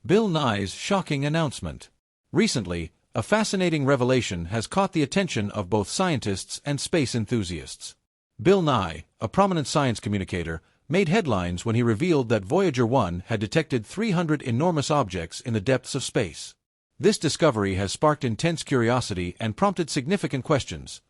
Bill Nye's shocking announcement. Recently, a fascinating revelation has caught the attention of both scientists and space enthusiasts. Bill Nye, a prominent science communicator, made headlines when he revealed that Voyager 1 had detected 300 enormous objects in the depths of space. This discovery has sparked intense curiosity and prompted significant questions.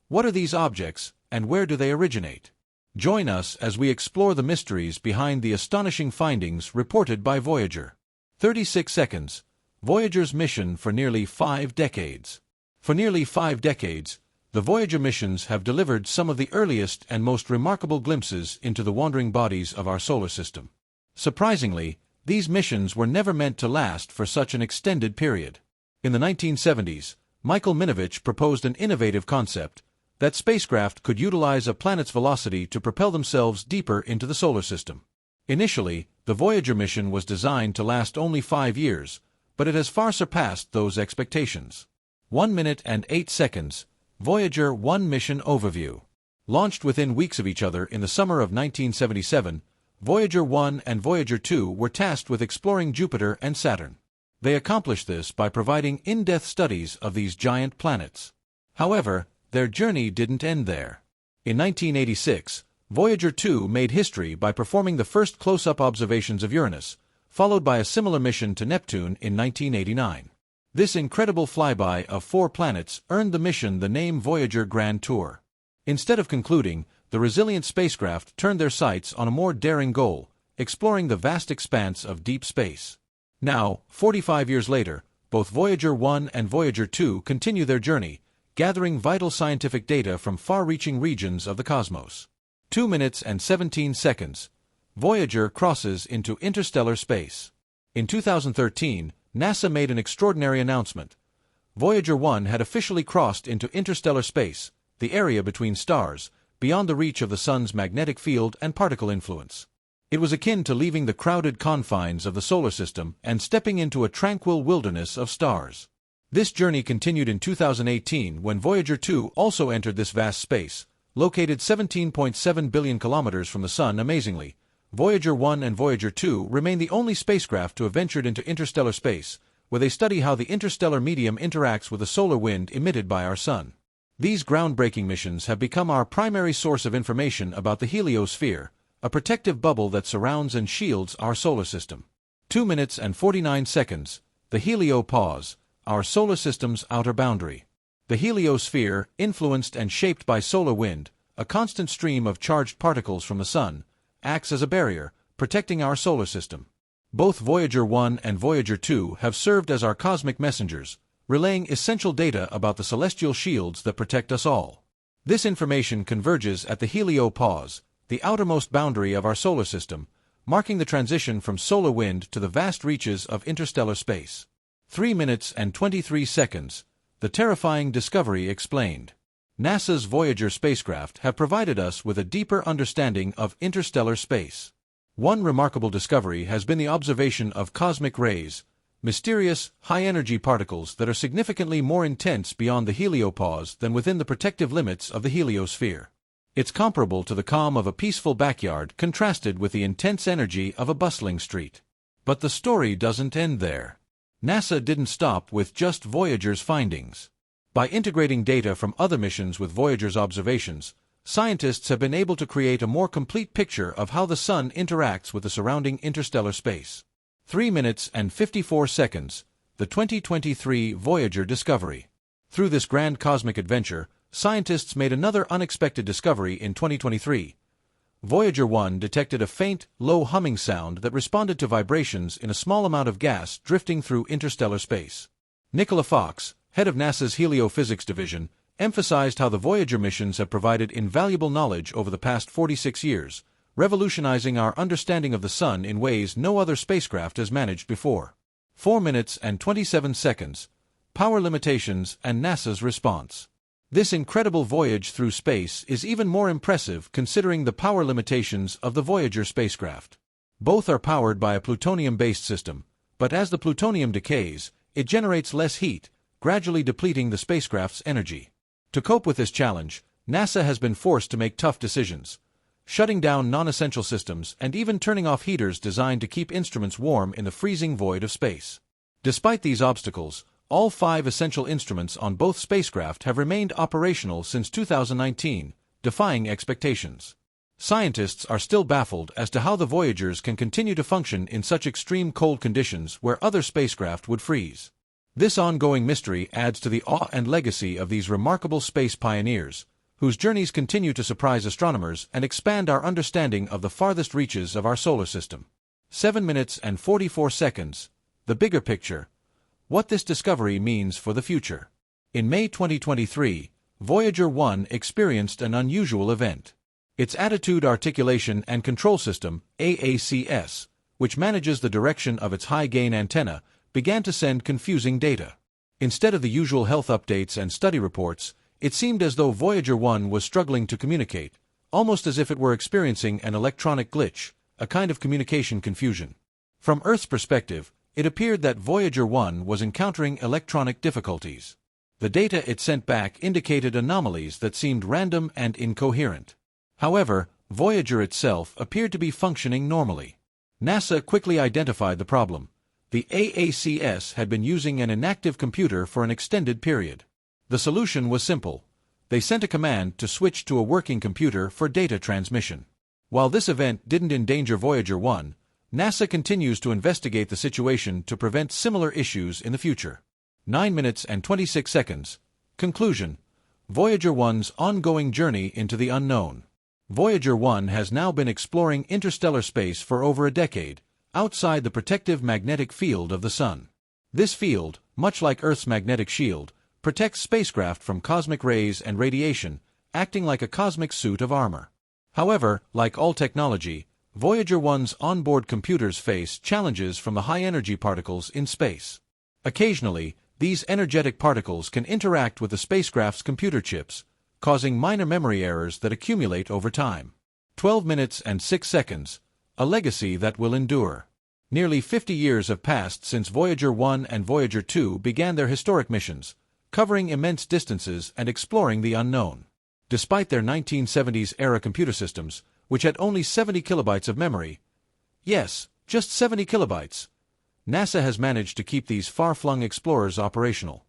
What are these objects, and where do they originate? Join us as we explore the mysteries behind the astonishing findings reported by Voyager. 36 seconds. Voyager's mission for nearly 5 decades. For nearly 5 decades, the Voyager missions have delivered some of the earliest and most remarkable glimpses into the wandering bodies of our solar system. Surprisingly, these missions were never meant to last for such an extended period. In the 1970s, Michael Minovich proposed an innovative concept that spacecraft could utilize a planet's velocity to propel themselves deeper into the solar system. Initially, the Voyager mission was designed to last only 5 years, but it has far surpassed those expectations. 1 minute and 8 seconds. Voyager 1 mission overview. Launched within weeks of each other in the summer of 1977, Voyager 1 and Voyager 2 were tasked with exploring Jupiter and Saturn. They accomplished this by providing in-depth studies of these giant planets. However, their journey didn't end there. In 1986, Voyager 2 made history by performing the first close-up observations of Uranus, followed by a similar mission to Neptune in 1989. This incredible flyby of 4 planets earned the mission the name Voyager Grand Tour. Instead of concluding, the resilient spacecraft turned their sights on a more daring goal, exploring the vast expanse of deep space. Now, 45 years later, both Voyager 1 and Voyager 2 continue their journey, gathering vital scientific data from far-reaching regions of the cosmos. 2 minutes and 17 seconds. Voyager crosses into interstellar space. In 2013, NASA made an extraordinary announcement. Voyager 1 had officially crossed into interstellar space, the area between stars, beyond the reach of the Sun's magnetic field and particle influence. It was akin to leaving the crowded confines of the solar system and stepping into a tranquil wilderness of stars. This journey continued in 2018 when Voyager 2 also entered this vast space, located 17.7 billion kilometers from the Sun. Amazingly, Voyager 1 and Voyager 2 remain the only spacecraft to have ventured into interstellar space, where they study how the interstellar medium interacts with the solar wind emitted by our Sun. These groundbreaking missions have become our primary source of information about the heliosphere, a protective bubble that surrounds and shields our solar system. 2 minutes and 49 seconds. The heliopause, our solar system's outer boundary. The heliosphere, influenced and shaped by solar wind, a constant stream of charged particles from the Sun, acts as a barrier, protecting our solar system. Both Voyager 1 and Voyager 2 have served as our cosmic messengers, relaying essential data about the celestial shields that protect us all. This information converges at the heliopause, the outermost boundary of our solar system, marking the transition from solar wind to the vast reaches of interstellar space. 3 minutes and 23 seconds. The terrifying discovery explained. NASA's Voyager spacecraft have provided us with a deeper understanding of interstellar space. One remarkable discovery has been the observation of cosmic rays, mysterious, high-energy particles that are significantly more intense beyond the heliopause than within the protective limits of the heliosphere. It's comparable to the calm of a peaceful backyard contrasted with the intense energy of a bustling street. But the story doesn't end there. NASA didn't stop with just Voyager's findings. By integrating data from other missions with Voyager's observations, scientists have been able to create a more complete picture of how the Sun interacts with the surrounding interstellar space. 3 minutes and 54 seconds. The 2023 Voyager discovery. Through this grand cosmic adventure, scientists made another unexpected discovery in 2023. Voyager 1 detected a faint, low humming sound that responded to vibrations in a small amount of gas drifting through interstellar space. Nicola Fox, head of NASA's Heliophysics Division, emphasized how the Voyager missions have provided invaluable knowledge over the past 46 years, revolutionizing our understanding of the Sun in ways no other spacecraft has managed before. 4 minutes and 27 seconds. Power limitations and NASA's response. This incredible voyage through space is even more impressive considering the power limitations of the Voyager spacecraft. Both are powered by a plutonium-based system, but as the plutonium decays, it generates less heat, gradually depleting the spacecraft's energy. To cope with this challenge, NASA has been forced to make tough decisions. shutting down non-essential systems and even turning off heaters designed to keep instruments warm in the freezing void of space. Despite these obstacles, all 5 essential instruments on both spacecraft have remained operational since 2019, defying expectations. Scientists are still baffled as to how the Voyagers can continue to function in such extreme cold conditions where other spacecraft would freeze. This ongoing mystery adds to the awe and legacy of these remarkable space pioneers, whose journeys continue to surprise astronomers and expand our understanding of the farthest reaches of our solar system. 7 minutes and 44 seconds. The bigger picture. What this discovery means for the future. In May 2023, Voyager 1 experienced an unusual event. Its Attitude Articulation and Control System, AACS, which manages the direction of its high-gain antenna, began to send confusing data. Instead of the usual health updates and study reports, it seemed as though Voyager 1 was struggling to communicate, almost as if it were experiencing an electronic glitch, a kind of communication confusion. From Earth's perspective, it appeared that Voyager 1 was encountering electronic difficulties. The data it sent back indicated anomalies that seemed random and incoherent. However, Voyager itself appeared to be functioning normally. NASA quickly identified the problem. The AACS had been using an inactive computer for an extended period. The solution was simple. They sent a command to switch to a working computer for data transmission. While this event didn't endanger Voyager 1, NASA continues to investigate the situation to prevent similar issues in the future. 9 minutes and 26 seconds. Conclusion. Voyager 1's ongoing journey into the unknown. Voyager 1 has now been exploring interstellar space for over a decade, outside the protective magnetic field of the Sun. This field, much like Earth's magnetic shield, protects spacecraft from cosmic rays and radiation, acting like a cosmic suit of armor. However, like all technology, Voyager 1's onboard computers face challenges from the high-energy particles in space. Occasionally, these energetic particles can interact with the spacecraft's computer chips, causing minor memory errors that accumulate over time. 12 minutes and 6 seconds, a legacy that will endure. Nearly 50 years have passed since Voyager 1 and Voyager 2 began their historic missions, covering immense distances and exploring the unknown. Despite their 1970s-era computer systems, which had only 70 kilobytes of memory, yes, just 70 kilobytes, NASA has managed to keep these far-flung explorers operational.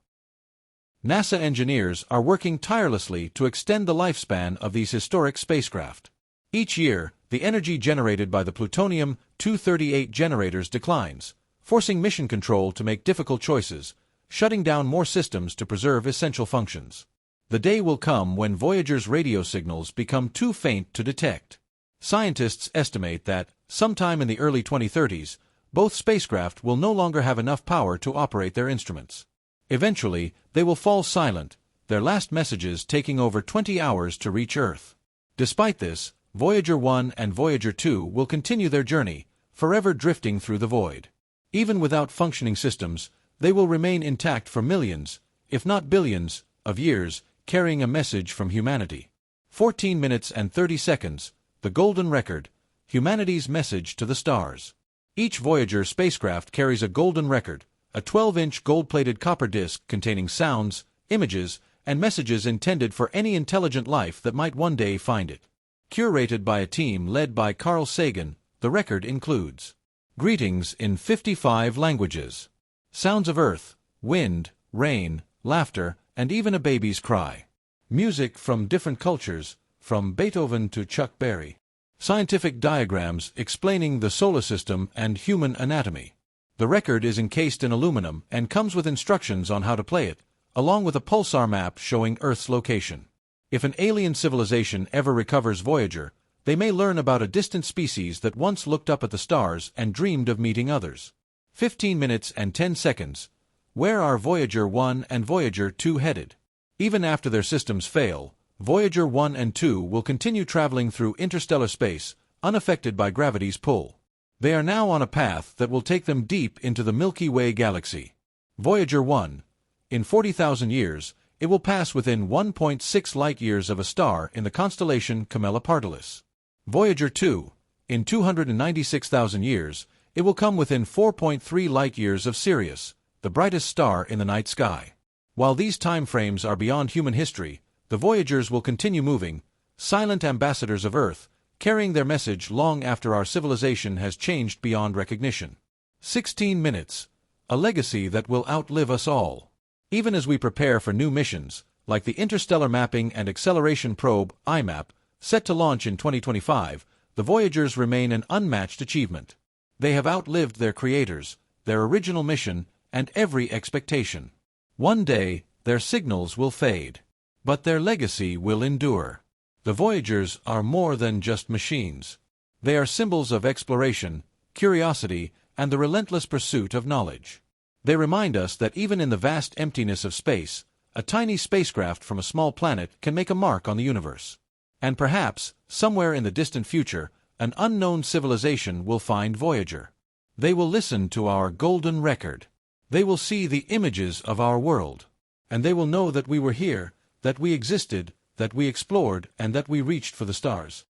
NASA engineers are working tirelessly to extend the lifespan of these historic spacecraft. Each year, the energy generated by the plutonium-238 generators declines, forcing mission control to make difficult choices, shutting down more systems to preserve essential functions. The day will come when Voyager's radio signals become too faint to detect. Scientists estimate that, sometime in the early 2030s, both spacecraft will no longer have enough power to operate their instruments. Eventually, they will fall silent, their last messages taking over 20 hours to reach Earth. Despite this, Voyager 1 and Voyager 2 will continue their journey, forever drifting through the void. Even without functioning systems, they will remain intact for millions, if not billions, of years, carrying a message from humanity. 14 minutes and 30 seconds, the golden record, humanity's message to the stars. Each Voyager spacecraft carries a golden record, a 12-inch gold-plated copper disc containing sounds, images, and messages intended for any intelligent life that might one day find it. Curated by a team led by Carl Sagan, the record includes greetings in 55 languages, sounds of earth, wind, rain, laughter, and even a baby's cry. Music from different cultures, from Beethoven to Chuck Berry. Scientific diagrams explaining the solar system and human anatomy. The record is encased in aluminum and comes with instructions on how to play it, along with a pulsar map showing Earth's location. If an alien civilization ever recovers Voyager, they may learn about a distant species that once looked up at the stars and dreamed of meeting others. 15 minutes and 10 seconds. Where are Voyager 1 and Voyager 2 headed? Even after their systems fail, Voyager 1 and 2 will continue traveling through interstellar space, unaffected by gravity's pull. They are now on a path that will take them deep into the Milky Way galaxy. Voyager 1. In 40,000 years, it will pass within 1.6 light-years of a star in the constellation Camelopardalis. Voyager 2. In 296,000 years, it will come within 4.3 light-years of Sirius, the brightest star in the night sky. While these time frames are beyond human history, the Voyagers will continue moving, silent ambassadors of Earth, carrying their message long after our civilization has changed beyond recognition. 16 minutes, a legacy that will outlive us all. Even as we prepare for new missions, like the Interstellar Mapping and Acceleration Probe (IMAP), set to launch in 2025, the Voyagers remain an unmatched achievement. They have outlived their creators, their original mission, and every expectation. One day, their signals will fade. But their legacy will endure. The Voyagers are more than just machines. They are symbols of exploration, curiosity, and the relentless pursuit of knowledge. They remind us that even in the vast emptiness of space, a tiny spacecraft from a small planet can make a mark on the universe. And perhaps, somewhere in the distant future, an unknown civilization will find Voyager. They will listen to our golden record. They will see the images of our world. And they will know that we were here, that we existed, that we explored, and that we reached for the stars.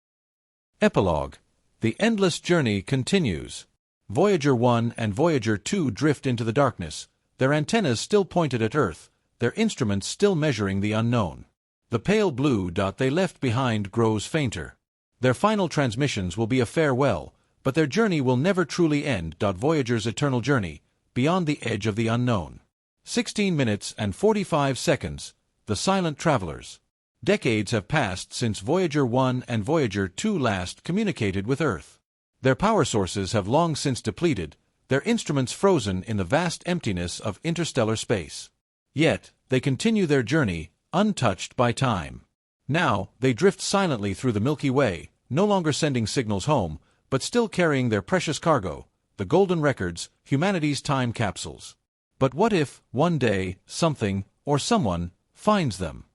Epilogue. The endless journey continues. Voyager 1 and Voyager 2 drift into the darkness, their antennas still pointed at Earth, their instruments still measuring the unknown. The pale blue dot they left behind grows fainter. Their final transmissions will be a farewell, but their journey will never truly end. Voyager's eternal journey, beyond the edge of the unknown. 16 minutes and 45 seconds, the silent travelers. Decades have passed since Voyager 1 and Voyager 2 last communicated with Earth. Their power sources have long since depleted, their instruments frozen in the vast emptiness of interstellar space. Yet, they continue their journey, untouched by time. Now, they drift silently through the Milky Way, no longer sending signals home, but still carrying their precious cargo, the golden records, humanity's time capsules. But what if, one day, something, or someone, finds them?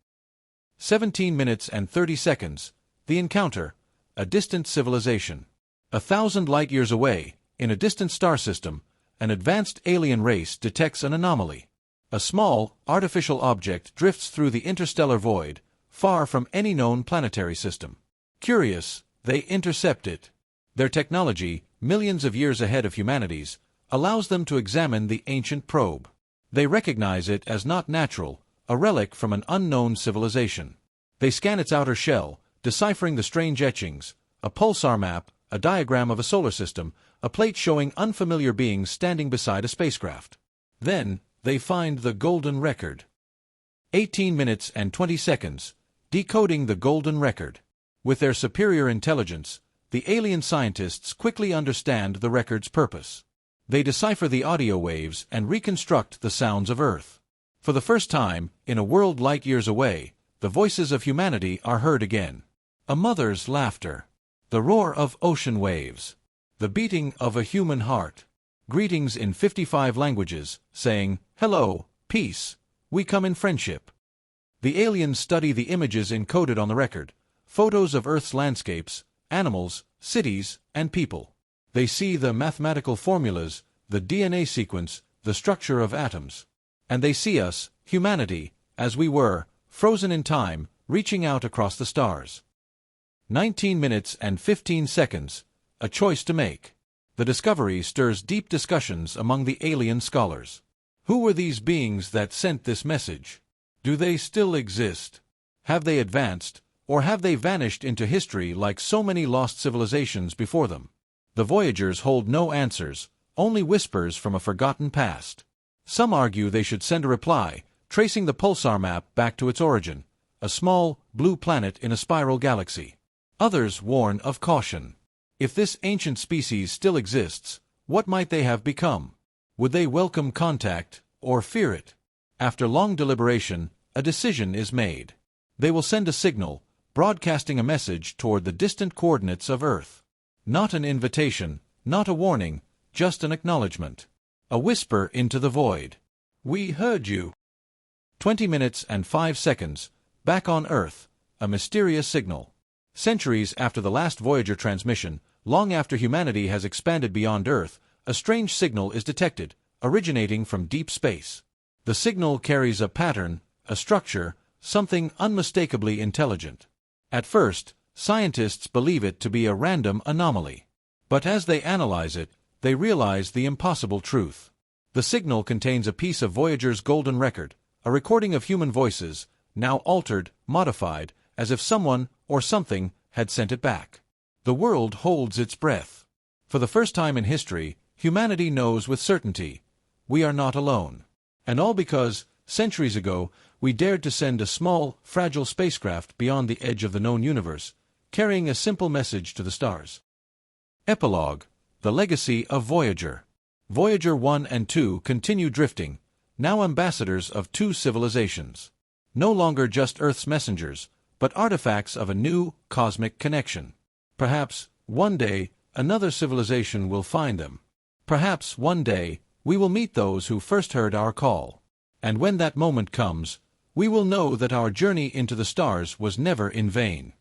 17 minutes and 30 seconds, the encounter, a distant civilization. 1,000 light-years away, in a distant star system, an advanced alien race detects an anomaly. A small, artificial object drifts through the interstellar void, far from any known planetary system. Curious, they intercept it. Their technology, millions of years ahead of humanity's, allows them to examine the ancient probe. They recognize it as not natural, a relic from an unknown civilization. They scan its outer shell, deciphering the strange etchings, a pulsar map, a diagram of a solar system, a plate showing unfamiliar beings standing beside a spacecraft. Then, they find the golden record. 18 minutes and 20 seconds, decoding the golden record. With their superior intelligence, the alien scientists quickly understand the record's purpose. They decipher the audio waves and reconstruct the sounds of Earth. For the first time, in a world light-years away, the voices of humanity are heard again. A mother's laughter. The roar of ocean waves. The beating of a human heart. Greetings in 55 languages, saying, "Hello, peace, we come in friendship." The aliens study the images encoded on the record, photos of Earth's landscapes, animals, cities, and people. They see the mathematical formulas, the DNA sequence, the structure of atoms. And they see us, humanity, as we were, frozen in time, reaching out across the stars. 19 minutes and 15 seconds, a choice to make. The discovery stirs deep discussions among the alien scholars. Who were these beings that sent this message? Do they still exist? Have they advanced, or have they vanished into history like so many lost civilizations before them? The Voyagers hold no answers, only whispers from a forgotten past. Some argue they should send a reply, tracing the pulsar map back to its origin, a small, blue planet in a spiral galaxy. Others warn of caution. If this ancient species still exists, what might they have become? Would they welcome contact, or fear it? After long deliberation, a decision is made. They will send a signal, broadcasting a message toward the distant coordinates of Earth. Not an invitation, not a warning, just an acknowledgement. A whisper into the void. We heard you. 20 minutes and 5 seconds, back on Earth, a mysterious signal. Centuries after the last Voyager transmission, long after humanity has expanded beyond Earth, a strange signal is detected, originating from deep space. The signal carries a pattern, a structure, something unmistakably intelligent. At first, scientists believe it to be a random anomaly. But as they analyze it, they realize the impossible truth. The signal contains a piece of Voyager's golden record, a recording of human voices, now altered, modified, as if someone, or something, had sent it back. The world holds its breath. For the first time in history, humanity knows with certainty, we are not alone. And all because, centuries ago, we dared to send a small, fragile spacecraft beyond the edge of the known universe, carrying a simple message to the stars. Epilogue: The Legacy of Voyager. Voyager 1 and 2 continue drifting, now ambassadors of two civilizations. No longer just Earth's messengers, but artifacts of a new, cosmic connection. Perhaps, one day, another civilization will find them. Perhaps, one day, we will meet those who first heard our call. And when that moment comes, we will know that our journey into the stars was never in vain.